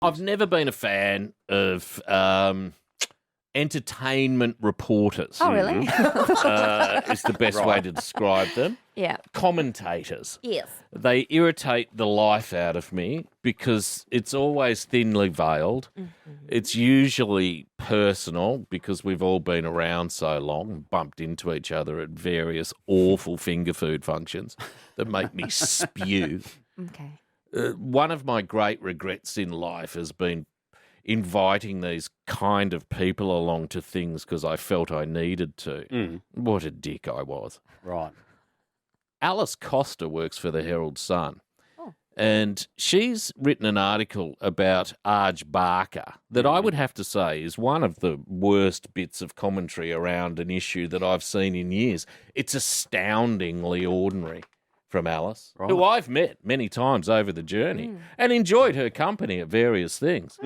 I've never been a fan of entertainment reporters. Oh, really? Is the best way to describe them. Yeah. Commentators. Yes. They irritate the life out of me because it's always thinly veiled. Mm-hmm. It's usually personal because we've all been around so long, bumped into each other at various awful finger food functions that make me spew. Okay. One of my great regrets in life has been inviting these kind of people along to things because I felt I needed to. What a dick I was. Right. Alice Costa works for the Herald Sun, and she's written an article about Arj Barker that I would have to say is one of the worst bits of commentary around an issue that I've seen in years. It's astoundingly ordinary from Alice, who I've met many times over the journey and enjoyed her company at various things.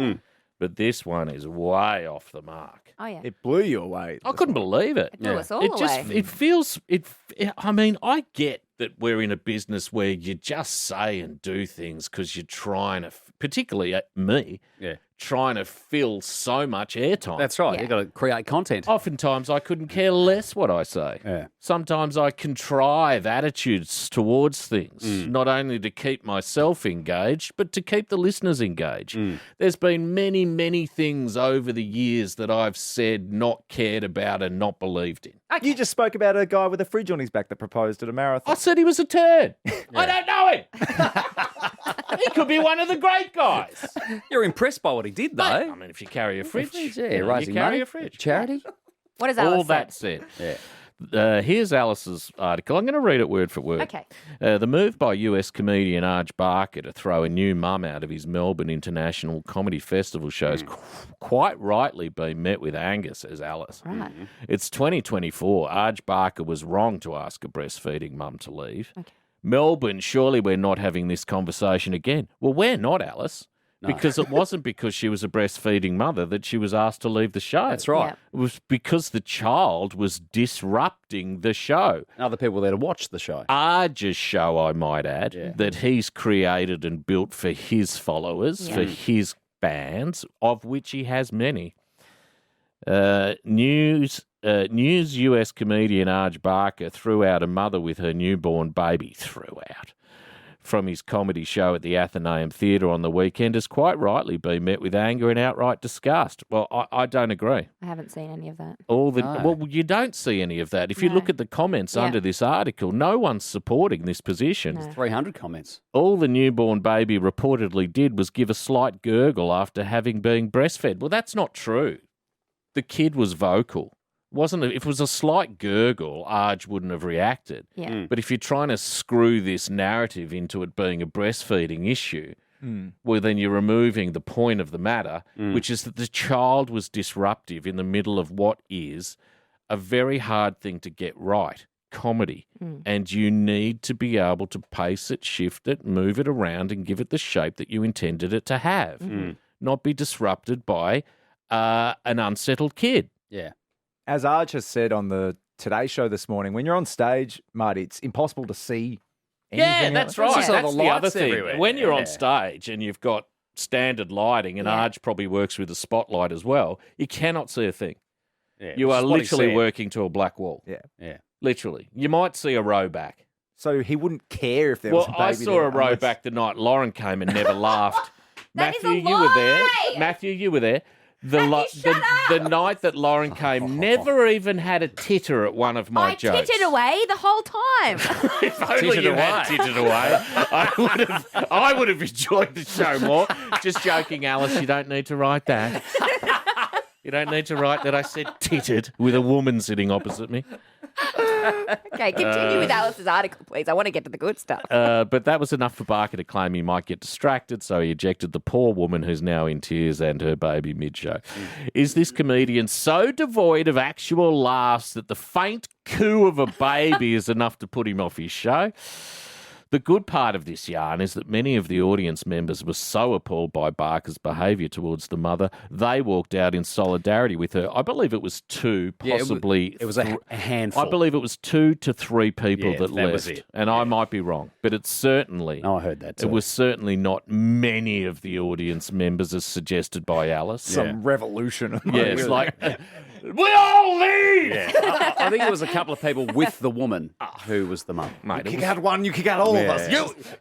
But this one is way off the mark. Oh, yeah. It blew you away. I couldn't believe it. It blew us all It just, away. it feels, I mean, I get that we're in a business where you just say and do things because you're trying to, particularly me, trying to fill so much airtime. That's right. Yeah. You've got to create content. Oftentimes I couldn't care less what I say. Yeah. Sometimes I contrive attitudes towards things, not only to keep myself engaged, but to keep the listeners engaged. There's been many, many things over the years that I've said, not cared about and not believed in. You just spoke about a guy with a fridge on his back that proposed at a marathon. I said he was a turd. I don't know him. He could be one of the great guys. You're impressed by what he did, though. I mean, if you carry a fridge, Yeah, you raising carry money. a fridge. Charity. What does Alice All that say? said. Here's Alice's article. I'm going to read it word for word. Okay. The move by US comedian Arj Barker to throw a new mum out of his Melbourne International Comedy Festival shows quite rightly been met with anger, says Alice. Right. It's 2024. Arj Barker was wrong to ask a breastfeeding mum to leave. Okay. Melbourne, surely we're not having this conversation again. Well, we're not, Alice. Because it wasn't because she was a breastfeeding mother that she was asked to leave the show. That's right. It was because the child was disrupting the show. Other people were there to watch the show. Arj's show, I might add, that he's created and built for his followers, for his fans, of which he has many. News US comedian Arj Barker threw out a mother with her newborn baby. From his comedy show at the Athenaeum Theatre on the weekend has quite rightly been met with anger and outright disgust. Well, I don't agree. I haven't seen any of that. Well, you don't see any of that. If you look at the comments under this article, no one's supporting this position. 300 comments. All the newborn baby reportedly did was give a slight gurgle after having been breastfed. Well, that's not true. The kid was vocal. If it was a slight gurgle, Arj wouldn't have reacted. Yeah. But if you're trying to screw this narrative into it being a breastfeeding issue, well, then you're removing the point of the matter, which is that the child was disruptive in the middle of what is a very hard thing to get right, comedy. And you need to be able to pace it, shift it, move it around and give it the shape that you intended it to have, not be disrupted by an unsettled kid. Yeah. As Arj has said on the Today Show this morning, when you're on stage, Marty, it's impossible to see anything. Yeah, that's else. right. all That's the the other lights thing. everywhere. When you're on Yeah. stage and you've got standard lighting, and Arj probably works with a spotlight as well, you cannot see a thing. Yeah, You which are is what he literally said. working to a black wall. Yeah. Literally. You might see a row back. So he wouldn't care if there was a baby I saw there a row unless- back the night Lauren came and never laughed. That is Matthew, a you were there. lie! Matthew, you were there. Matthew, shut the night that Lauren came, never even had a titter at one of my I jokes. tittered away the whole time. If only you had tittered away, I would have enjoyed the show more. Just joking, Alice. You don't need to write that. You don't need to write that I said tittered with a woman sitting opposite me. Okay, continue with Alice's article, please. I want to get to the good stuff. But that was enough for Barker to claim he might get distracted, so he ejected the poor woman who's now in tears and her baby mid-show. Is this comedian so devoid of actual laughs that the faint coo of a baby is enough to put him off his show? The good part of this yarn is that many of the audience members were so appalled by Barker's behaviour towards the mother, they walked out in solidarity with her. I believe it was two, possibly. It was a handful. I believe it was 2 to 3 people Yeah, that that left. was it. And I might be wrong, but it's certainly. No, I heard that too. It was certainly not many of the audience members as suggested by Alice. Some revolution. Yeah, it's like, we all leave! I think it was a couple of people with the woman who was the mum. Mate, Kick out one, you kick out all of us.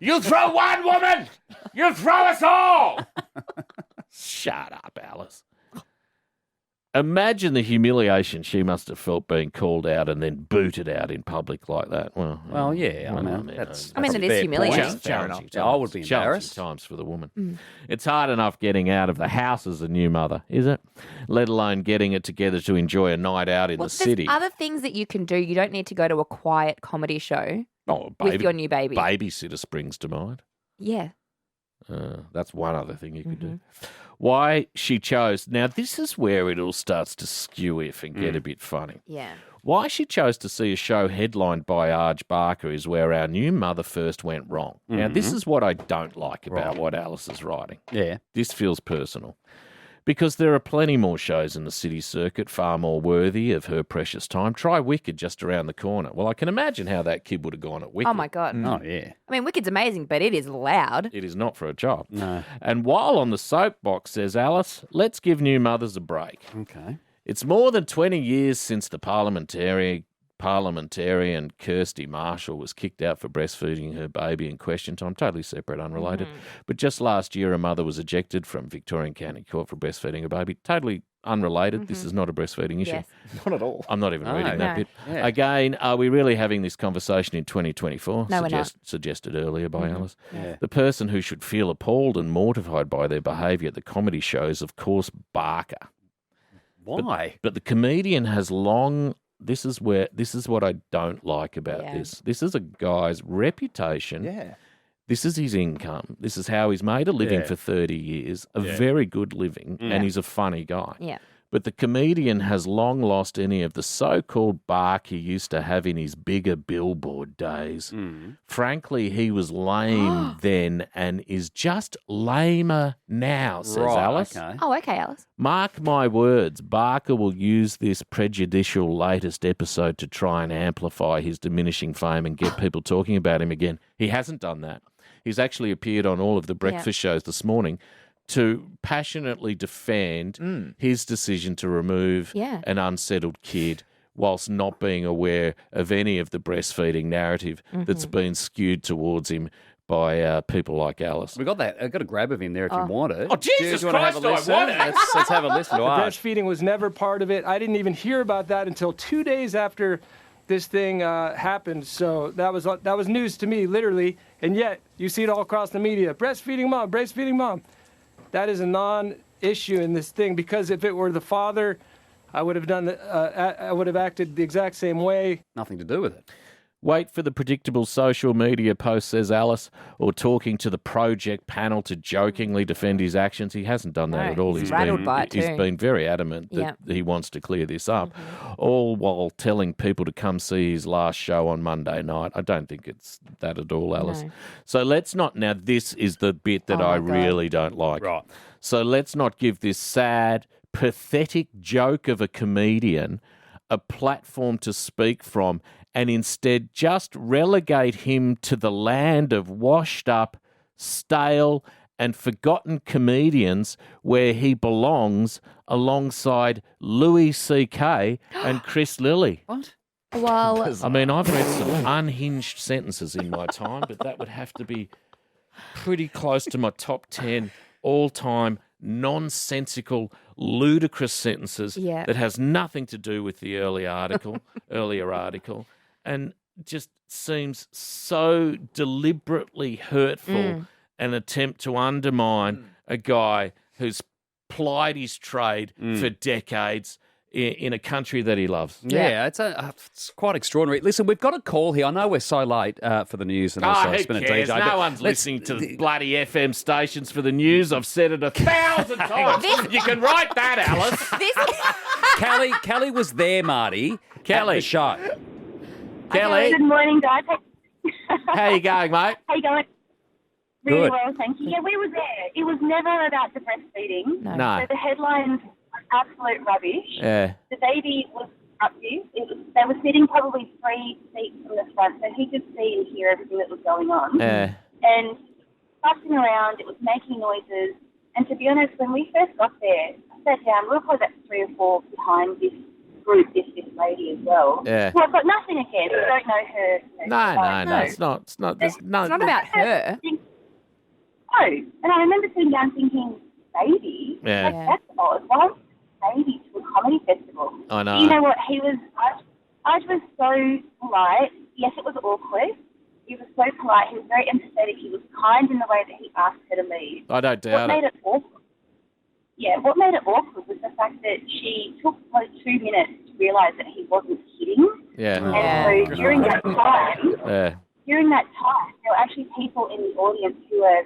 You throw one woman, you throw us all! Shut up, Alice. Imagine the humiliation she must have felt being called out and then booted out in public like that. Well, yeah. I mean, it is a fair humiliating. point. Challenging Yeah, I would be embarrassed. Challenging times for the woman. It's hard enough getting out of the house as a new mother, is it? Let alone getting it together to enjoy a night out in the city. There's other things that you can do. You don't need to go to a quiet comedy show Oh, with your new baby. Babysitter springs to mind. Yeah. That's one other thing you could do. Why she chose. Now, this is where it all starts to skew if and get a bit funny. Yeah. Why she chose to see a show headlined by Arj Barker is where our new mother first went wrong. Now, this is what I don't like about what Alice is writing. Yeah. This feels personal. Because there are plenty more shows in the city circuit far more worthy of her precious time. Try Wicked just around the corner. Well, I can imagine how that kid would have gone at Wicked. Oh, my God. Oh, yeah. I mean, Wicked's amazing, but it is loud. It is not for a job. No. And while on the soapbox, says Alice, let's give new mothers a break. Okay. It's more than 20 years since the parliamentarian Kirsty Marshall was kicked out for breastfeeding her baby in question time. Totally separate, unrelated. But just last year, a mother was ejected from Victorian County Court for breastfeeding a baby. Totally unrelated. This is not a breastfeeding issue. Yes. Not at all. I'm not even reading that No. bit. Yeah. Again, are we really having this conversation in 2024? No, we're not. Suggested earlier by Alice. Yeah. The person who should feel appalled and mortified by their behaviour at the comedy shows, of course, Barker. Why? But the comedian has long. This is what I don't like about this. This is a guy's reputation. Yeah. This is his income. This is how he's made a living Yeah. for 30 years, a very good living, and he's a funny guy. Yeah. But the comedian has long lost any of the so-called bark he used to have in his bigger billboard days. Frankly, he was lame then and is just lamer now, says Alice. Okay. Oh, okay, Alice. Mark my words, Barker will use this prejudicial latest episode to try and amplify his diminishing fame and get people talking about him again. He hasn't done that. He's actually appeared on all of the breakfast shows this morning to passionately defend his decision to remove an unsettled kid whilst not being aware of any of the breastfeeding narrative that's been skewed towards him by people like Alice. We got that. I got a grab of him there if you want it. Oh, Jesus Do you want to have a Christ, I listen? want it. Let's have a listen to Arj. Breastfeeding was never part of it. I didn't even hear about that until 2 days after this thing happened. So that was news to me, literally. And yet, you see it all across the media. Breastfeeding mom, breastfeeding mom. That is a non-issue in this thing, because if it were the father, I would have done. I would have acted the exact same way. Nothing to do with it. Wait for the predictable social media post, says Alice, or talking to the project panel to jokingly defend his actions. He hasn't done that No, at all. he's rattled by it He's too. been very adamant that he wants to clear this up, all while telling people to come see his last show on Monday night. I don't think it's that at all, Alice. No. So let's not. Now, this is the bit that Oh, I my God. really don't like. Right. So let's not give this sad, pathetic joke of a comedian a platform to speak from and instead just relegate him to the land of washed up, stale, and forgotten comedians where he belongs alongside Louis C.K. and Chris Lilly. What? Well, I mean, I've read some unhinged sentences in my time, but that would have to be pretty close to my top 10 all-time nonsensical, ludicrous sentences that has nothing to do with the earlier article, and just seems so deliberately hurtful an attempt to undermine a guy who's plied his trade for decades in a country that he loves. Yeah, it's quite extraordinary. Listen, we've got a call here. I know we're so late for the news and also who it's been a cares? DJ. No but one's let's- listening to the bloody FM stations for the news. I've said it 1,000 times. You can write that, Alice. Kelly was there, Marty. Kelly. At the show. Kelly. Good morning, guys. How you going, mate? How you going? Really Good. well, thank you. Yeah, we were there. It was never about the breastfeeding. No. So the headlines were absolute rubbish. Yeah. The baby was disruptive. They were sitting probably 3 seats from the front, so he could see and hear everything that was going on. Yeah. And fussing around, it was making noises. And to be honest, when we first got there, I sat down, we were probably about 3 or 4 behind this group, this lady as well. Yeah. Well, I've got nothing against. We don't know her. No. It's not. It's not. There's no. It's not about her. No. And I remember sitting down thinking, baby? Yeah. Like, that's odd. Why would baby to a comedy festival? I know. You know what? Arj was so polite. Yes, it was awkward. He was so polite. He was very empathetic. He was kind in the way that he asked her to leave. I don't doubt What made it awkward? Yeah, what made it awkward was the fact that she took like 2 minutes to realise that he wasn't kidding. Yeah. And so during that time, Yeah. there were actually people in the audience who were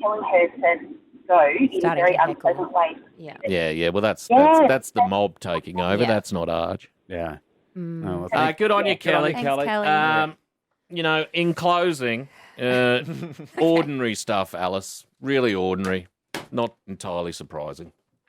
telling her to go in a Starting very to heckle. unpleasant way. Yeah. Yeah. Well, that's the mob taking over. Yeah. That's not Arj. Yeah. Mm. Oh, well, Good on you, Good on you, Kelly. Thanks, Kelly. In closing, ordinary stuff, Alice. Really ordinary. Not entirely surprising.